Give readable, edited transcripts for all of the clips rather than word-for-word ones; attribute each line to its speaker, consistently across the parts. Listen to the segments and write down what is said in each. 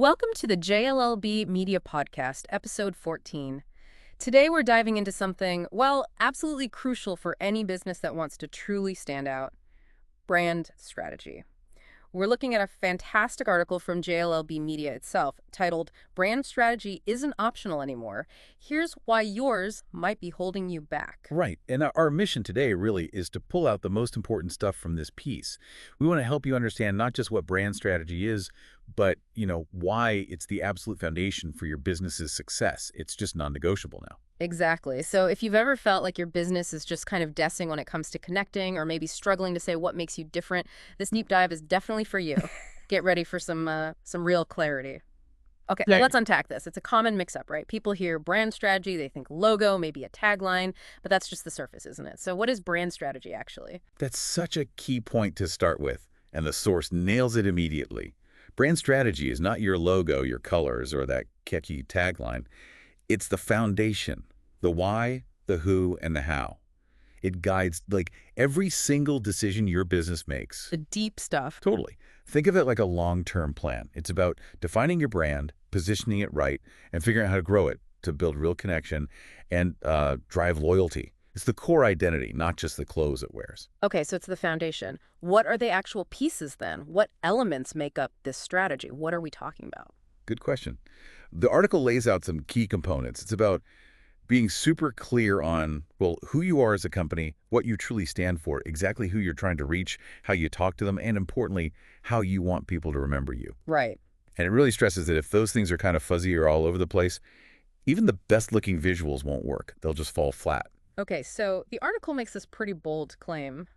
Speaker 1: Welcome to the JLLB Media Podcast, episode 14. Today we're diving into something, well, absolutely crucial for any business that wants to truly stand out: brand strategy. We're looking at a fantastic article from JLLB Media itself titled "Brand Strategy Isn't Optional Anymore. Here's Why Yours Might Be Holding You Back."
Speaker 2: Right. And our mission today really is to pull out the most important stuff from this piece. We want to help you understand not just what brand strategy is, but, why it's the absolute foundation for your business's success. It's just non-negotiable now.
Speaker 1: Exactly. So if you've ever felt like your business is just kind of guessing when it comes to connecting, or maybe struggling to say what makes you different, this deep dive is definitely for you. Get ready for some real clarity. Okay,
Speaker 2: Yeah.
Speaker 1: let's unpack this. It's a common mix-up, right? People hear brand strategy, they think logo, maybe a tagline, but that's just the surface, isn't it? So what is brand strategy actually?
Speaker 2: That's such a key point to start with, and the source nails it immediately. Brand strategy is not your logo, your colors, or that catchy tagline. It's the foundation, the why, the who, and the how. It guides every single decision your business makes.
Speaker 1: The deep stuff.
Speaker 2: Totally. Think of it like a long-term plan. It's about defining your brand, positioning it right, and figuring out how to grow it to build real connection and drive loyalty. It's the core identity, not just the clothes it wears.
Speaker 1: Okay, so it's the foundation. What are the actual pieces then? What elements make up this strategy? What are we talking about?
Speaker 2: Good question. The article lays out some key components. It's about being super clear on, well, who you are as a company, what you truly stand for, exactly who you're trying to reach, how you talk to them, and importantly, how you want people to remember you.
Speaker 1: Right.
Speaker 2: And it really stresses that if those things are kind of fuzzy or all over the place, even the best-looking visuals won't work. They'll just fall flat.
Speaker 1: Okay, so the article makes this pretty bold claim.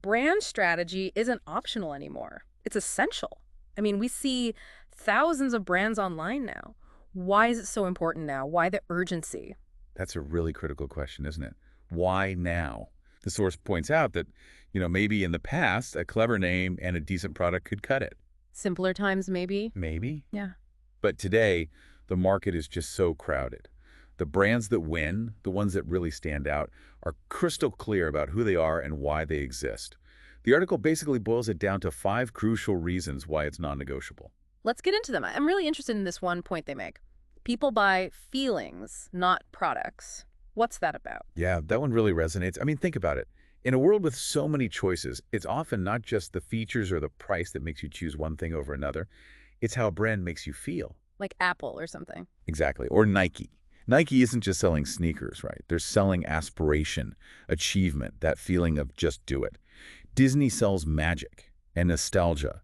Speaker 1: Brand strategy isn't optional anymore. It's essential. I mean, we see thousands of brands online now. Why is it so important now? Why the urgency?
Speaker 2: That's a really critical question, isn't it? Why now? The source points out that, maybe in the past, a clever name and a decent product could cut it.
Speaker 1: Simpler times, maybe?
Speaker 2: Maybe.
Speaker 1: Yeah.
Speaker 2: But today, the market is just so crowded. The brands that win, the ones that really stand out, are crystal clear about who they are and why they exist. The article basically boils it down to 5 crucial reasons why it's non-negotiable.
Speaker 1: Let's get into them. I'm really interested in this one point they make. People buy feelings, not products. What's that about?
Speaker 2: Yeah, that one really resonates. I mean, think about it. In a world with so many choices, it's often not just the features or the price that makes you choose one thing over another. It's how a brand makes you feel.
Speaker 1: Like Apple or something.
Speaker 2: Exactly. Or Nike. Nike isn't just selling sneakers, right? They're selling aspiration, achievement, that feeling of just do it. Disney sells magic and nostalgia.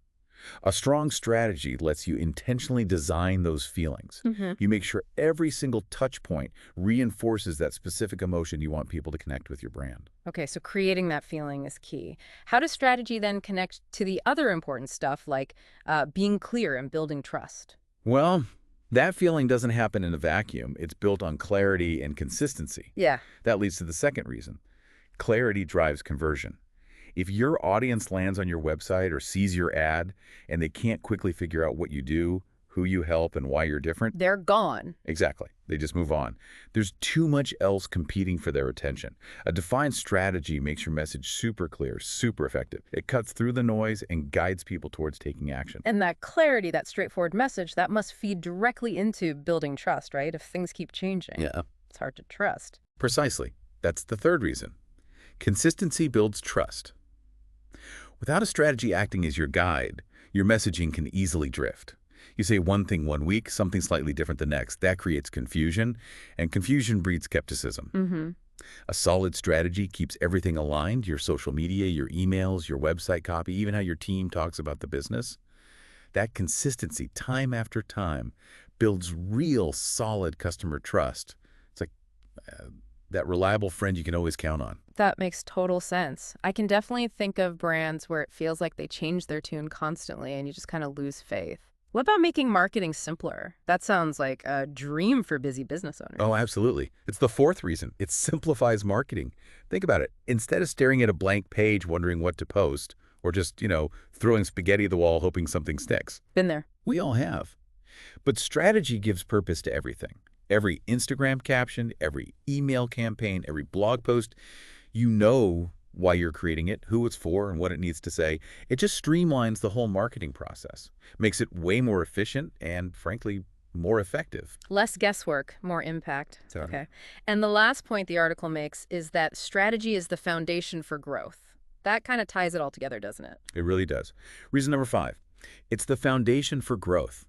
Speaker 2: A strong strategy lets you intentionally design those feelings. You make sure every single touch point reinforces that specific emotion you want people to connect with your brand.
Speaker 1: Okay, so creating that feeling is key. How does strategy then connect to the other important stuff like being clear and building trust?
Speaker 2: Well, that feeling doesn't happen in a vacuum. It's built on clarity and consistency.
Speaker 1: Yeah.
Speaker 2: That leads to the second reason. Clarity drives conversion. If your audience lands on your website or sees your ad and they can't quickly figure out what you do, who you help, and why you're different,
Speaker 1: They're gone.
Speaker 2: exactly, they just move on. There's too much else competing for their attention. A defined strategy makes your message super clear, super effective. It cuts through the noise and guides people towards taking action.
Speaker 1: And that clarity, that straightforward message, that must feed directly into building trust, right? If things keep changing,
Speaker 2: Yeah,
Speaker 1: it's hard to trust.
Speaker 2: precisely. That's the third reason. Consistency builds trust. Without a strategy acting as your guide, your messaging can easily drift. You say one thing one week, something slightly different the next. That creates confusion, and confusion breeds skepticism. A solid strategy keeps everything aligned: your social media, your emails, your website copy, even how your team talks about the business. That consistency, time after time, builds real solid customer trust. It's like that reliable friend you can always count on.
Speaker 1: That makes total sense. I can definitely think of brands where it feels like they change their tune constantly and you just kind of lose faith. What about making marketing simpler? That sounds like a dream for busy business owners.
Speaker 2: Oh, absolutely. It's the fourth reason. It simplifies marketing. Think about it. Instead of staring at a blank page wondering what to post, or just, throwing spaghetti at the wall hoping something sticks.
Speaker 1: Been there.
Speaker 2: We all have. But strategy gives purpose to everything. Every Instagram caption, every email campaign, every blog post, why you're creating it, who it's for, and what it needs to say. It just streamlines the whole marketing process, makes it way more efficient and, frankly, more effective.
Speaker 1: Less guesswork, more impact.
Speaker 2: So,
Speaker 1: Okay. And the last point the article makes is that strategy is the foundation for growth. That kind of ties it all together, doesn't it?
Speaker 2: it really does. Reason number 5, it's the foundation for growth.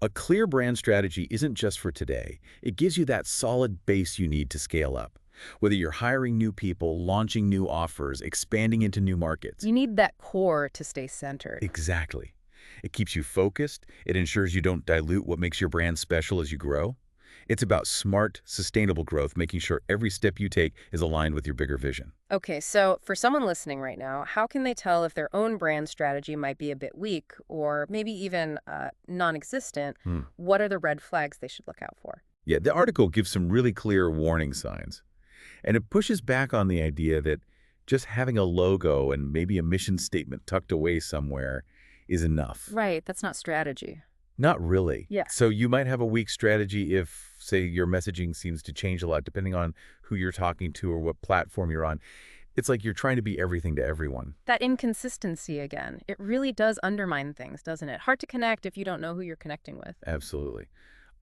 Speaker 2: A clear brand strategy isn't just for today. It gives you that solid base you need to scale up. Whether you're hiring new people, launching new offers, expanding into new markets.
Speaker 1: You need that core to stay centered.
Speaker 2: Exactly. It keeps you focused. It ensures you don't dilute what makes your brand special as you grow. It's about smart, sustainable growth, making sure every step you take is aligned with your bigger vision.
Speaker 1: Okay, so for someone listening right now, how can they tell if their own brand strategy might be a bit weak or maybe even non-existent? What are the red flags they should look out for?
Speaker 2: Yeah, the article gives some really clear warning signs. And it pushes back on the idea that just having a logo and maybe a mission statement tucked away somewhere is enough.
Speaker 1: Right, that's not strategy.
Speaker 2: Not really.
Speaker 1: Yeah.
Speaker 2: So you might have a weak strategy if, say, your messaging seems to change a lot depending on who you're talking to or what platform you're on. It's like you're trying to be everything to everyone.
Speaker 1: That inconsistency again, it really does undermine things, doesn't it? Hard to connect if you don't know who you're connecting with.
Speaker 2: Absolutely.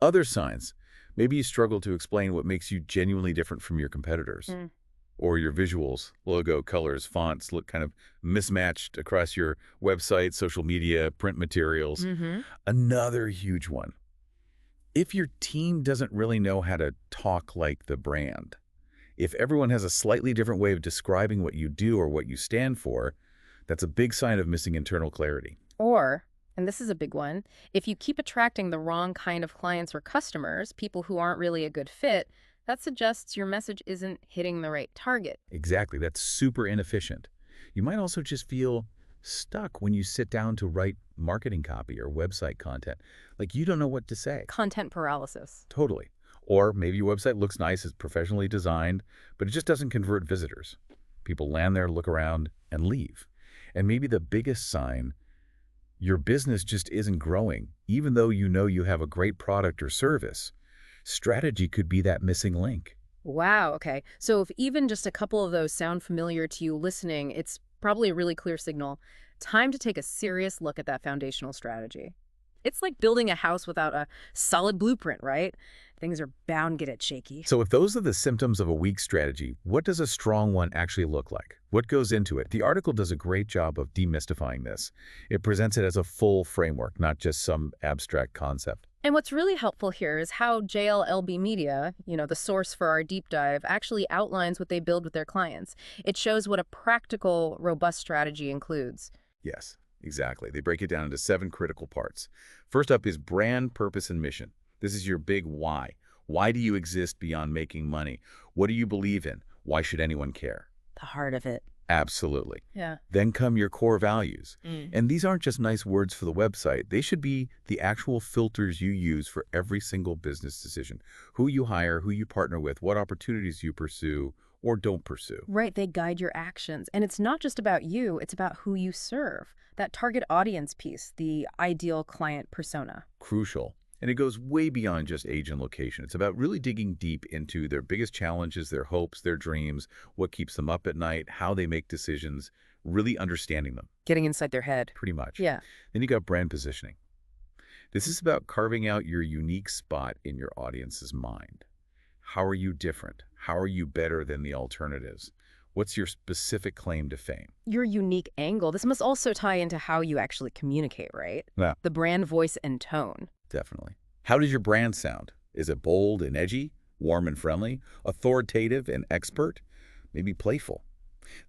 Speaker 2: Other signs. Maybe you struggle to explain what makes you genuinely different from your competitors. Or your visuals, logo, colors, fonts look kind of mismatched across your website, social media, print materials. Another huge one. If your team doesn't really know how to talk like the brand, if everyone has a slightly different way of describing what you do or what you stand for, that's a big sign of missing internal clarity.
Speaker 1: Or, and this is a big one, if you keep attracting the wrong kind of clients or customers, people who aren't really a good fit, that suggests your message isn't hitting the right target.
Speaker 2: Exactly. That's super inefficient. You might also just feel stuck when you sit down to write marketing copy or website content. Like you don't know what to say.
Speaker 1: Content paralysis.
Speaker 2: Totally. Or maybe your website looks nice, it's professionally designed, but it just doesn't convert visitors. People land there, look around, and leave. And maybe the biggest sign, your business just isn't growing, even though you know you have a great product or service. Strategy could be that missing link.
Speaker 1: Wow, okay. So if even just a couple of those sound familiar to you listening, it's probably a really clear signal. Time to take a serious look at that foundational strategy. It's like building a house without a solid blueprint, right? Things are bound to get shaky.
Speaker 2: So if those are the symptoms of a weak strategy, what does a strong one actually look like? What goes into it? The article does a great job of demystifying this. It presents it as a full framework, not just some abstract concept.
Speaker 1: And what's really helpful here is how JLLB Media, the source for our deep dive, actually outlines what they build with their clients. It shows what a practical, robust strategy includes.
Speaker 2: Yes, exactly. They break it down into 7 critical parts. First up is brand, purpose, and mission. This is your big why. Why do you exist beyond making money? What do you believe in? Why should anyone care?
Speaker 1: The heart of it.
Speaker 2: Absolutely.
Speaker 1: Yeah.
Speaker 2: Then come your core values. And these aren't just nice words for the website. They should be the actual filters you use for every single business decision. Who you hire, who you partner with, what opportunities you pursue or don't pursue.
Speaker 1: Right, they guide your actions. And it's not just about you, it's about who you serve. That target audience piece, the ideal client persona.
Speaker 2: Crucial. And it goes way beyond just age and location. It's about really digging deep into their biggest challenges, their hopes, their dreams, what keeps them up at night, how they make decisions, really understanding them.
Speaker 1: Getting inside their head.
Speaker 2: Pretty much.
Speaker 1: Yeah.
Speaker 2: Then you got brand positioning. This is about carving out your unique spot in your audience's mind. How are you different? How are you better than the alternatives? What's your specific claim to fame?
Speaker 1: Your unique angle. This must also tie into how you actually communicate, right?
Speaker 2: Yeah.
Speaker 1: The brand voice and tone.
Speaker 2: Definitely. How does your brand sound? Is it bold and edgy, warm and friendly, authoritative and expert, maybe playful?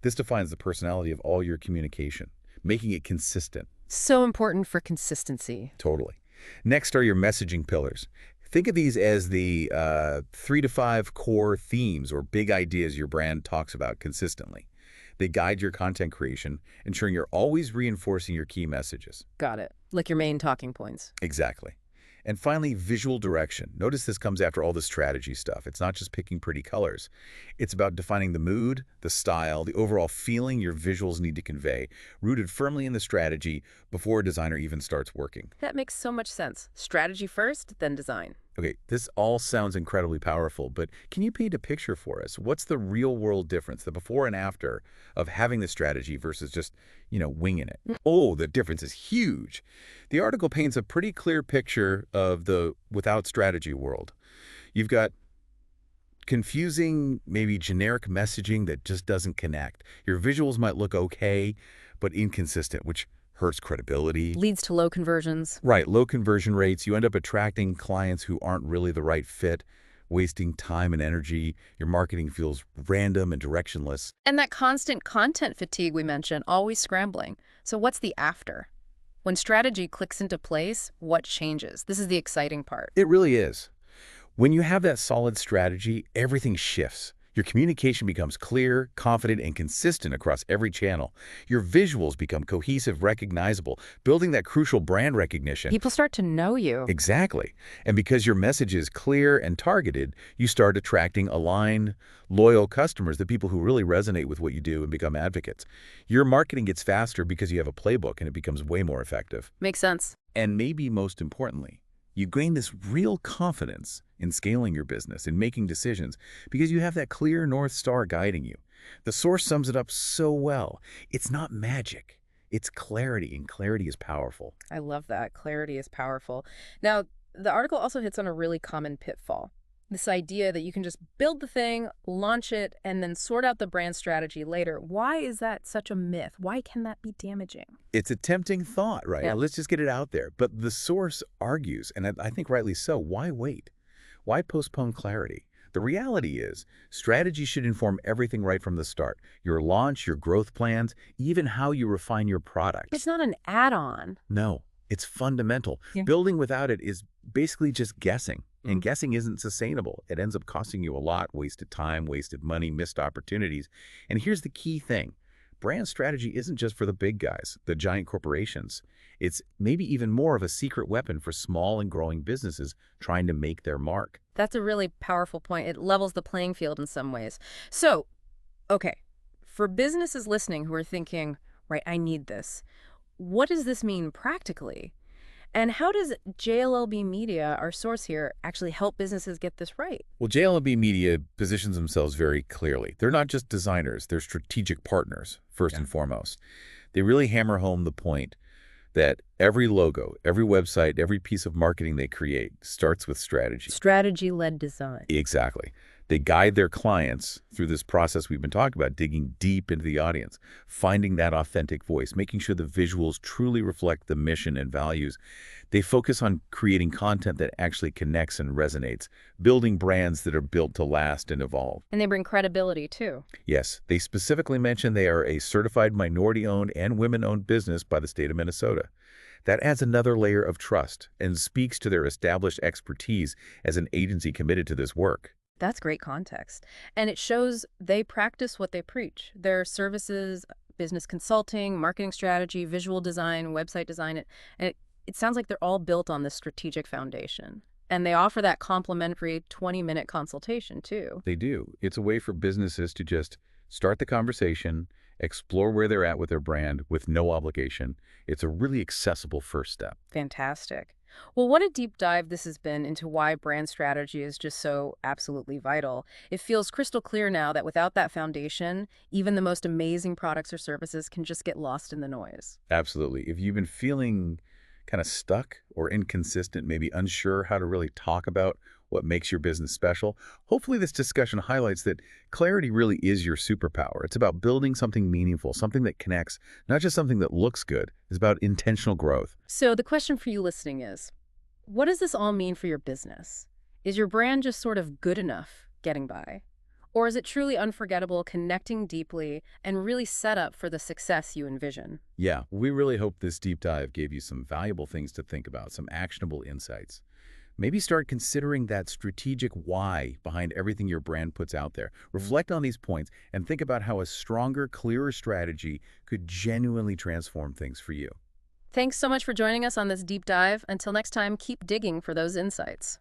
Speaker 2: This defines the personality of all your communication, making it consistent.
Speaker 1: So important for consistency.
Speaker 2: Totally. Next are your messaging pillars. Think of these as the 3 to 5 core themes or big ideas your brand talks about consistently. They guide your content creation, ensuring you're always reinforcing your key messages.
Speaker 1: Got it. Like your main talking points.
Speaker 2: Exactly. And finally, visual direction. Notice this comes after all the strategy stuff. It's not just picking pretty colors. It's about defining the mood, the style, the overall feeling your visuals need to convey, rooted firmly in the strategy before a designer even starts working.
Speaker 1: That makes so much sense. Strategy first, then design.
Speaker 2: Okay, this all sounds incredibly powerful, but can you paint a picture for us? What's the real world difference, the before and after of having the strategy versus just, winging it? Oh, the difference is huge. The article paints a pretty clear picture of the without strategy world. You've got confusing, maybe generic messaging that just doesn't connect. Your visuals might look okay, but inconsistent, which hurts credibility.
Speaker 1: Leads to low conversions.
Speaker 2: Right, low conversion rates. You end up attracting clients who aren't really the right fit, wasting time and energy. Your marketing feels random and directionless.
Speaker 1: And that constant content fatigue we mentioned, always scrambling. So what's the after? When strategy clicks into place, what changes? This is the exciting part.
Speaker 2: It really is. When you have that solid strategy, everything shifts. Your communication becomes clear, confident, and consistent across every channel. Your visuals become cohesive, recognizable, building that crucial brand recognition.
Speaker 1: People start to know you.
Speaker 2: Exactly. And because your message is clear and targeted, you start attracting aligned, loyal customers, the people who really resonate with what you do and become advocates. Your marketing gets faster because you have a playbook and it becomes way more effective.
Speaker 1: Makes sense.
Speaker 2: And maybe most importantly, you gain this real confidence in scaling your business and making decisions because you have that clear North Star guiding you. The source sums it up so well. It's not magic. It's clarity, and clarity is powerful.
Speaker 1: I love that. Clarity is powerful. Now, the article also hits on a really common pitfall. This idea that you can just build the thing, launch it, and then sort out the brand strategy later. Why is that such a myth? Why can that be damaging?
Speaker 2: It's a tempting thought, right?
Speaker 1: Yeah.
Speaker 2: Let's just get it out there. But the source argues, and I think rightly so, why wait? Why postpone clarity? The reality is, strategy should inform everything right from the start. Your launch, your growth plans, even how you refine your product.
Speaker 1: It's not an add-on.
Speaker 2: No, it's fundamental.
Speaker 1: Yeah.
Speaker 2: Building without it is basically just guessing. And
Speaker 1: Mhm.
Speaker 2: guessing isn't sustainable. It ends up costing you a lot, wasted time, wasted money, missed opportunities. And here's the key thing. Brand strategy isn't just for the big guys, the giant corporations. It's maybe even more of a secret weapon for small and growing businesses trying to make their mark.
Speaker 1: That's a really powerful point. It levels the playing field in some ways. So, okay, for businesses listening who are thinking, right, I need this, what does this mean practically? And how does JLLB Media, our source here, actually help businesses get this right?
Speaker 2: Well, JLLB Media positions themselves very clearly. They're not just designers, they're strategic partners, first and foremost. They really hammer home the point that every logo, every website, every piece of marketing they create starts with strategy.
Speaker 1: Strategy-led design.
Speaker 2: Exactly. They guide their clients through this process we've been talking about, digging deep into the audience, finding that authentic voice, making sure the visuals truly reflect the mission and values. They focus on creating content that actually connects and resonates, building brands that are built to last and evolve.
Speaker 1: And they bring credibility, too.
Speaker 2: Yes, they specifically mention they are a certified minority-owned and women-owned business by the state of Minnesota. That adds another layer of trust and speaks to their established expertise as an agency committed to this work.
Speaker 1: That's great context. And it shows they practice what they preach. Their services, business consulting, marketing strategy, visual design, website design, and it sounds like they're all built on this strategic foundation. And they offer that complimentary 20-minute consultation, too.
Speaker 2: They do. It's a way for businesses to just start the conversation, explore where they're at with their brand with no obligation. It's a really accessible first step.
Speaker 1: Fantastic. Well, what a deep dive this has been into why brand strategy is just so absolutely vital. It feels crystal clear now that without that foundation, even the most amazing products or services can just get lost in the noise.
Speaker 2: Absolutely. If you've been feeling kind of stuck or inconsistent, maybe unsure how to really talk about what makes your business special, hopefully this discussion highlights that clarity really is your superpower. It's about building something meaningful, something that connects, not just something that looks good. It's about intentional growth.
Speaker 1: So the question for you listening is, what does this all mean for your business? Is your brand just sort of good enough getting by? Or is it truly unforgettable, connecting deeply, and really set up for the success you envision?
Speaker 2: Yeah, we really hope this deep dive gave you some valuable things to think about, some actionable insights. Maybe start considering that strategic why behind everything your brand puts out there. Reflect on these points and think about how a stronger, clearer strategy could genuinely transform things for you.
Speaker 1: Thanks so much for joining us on this deep dive. Until next time, keep digging for those insights.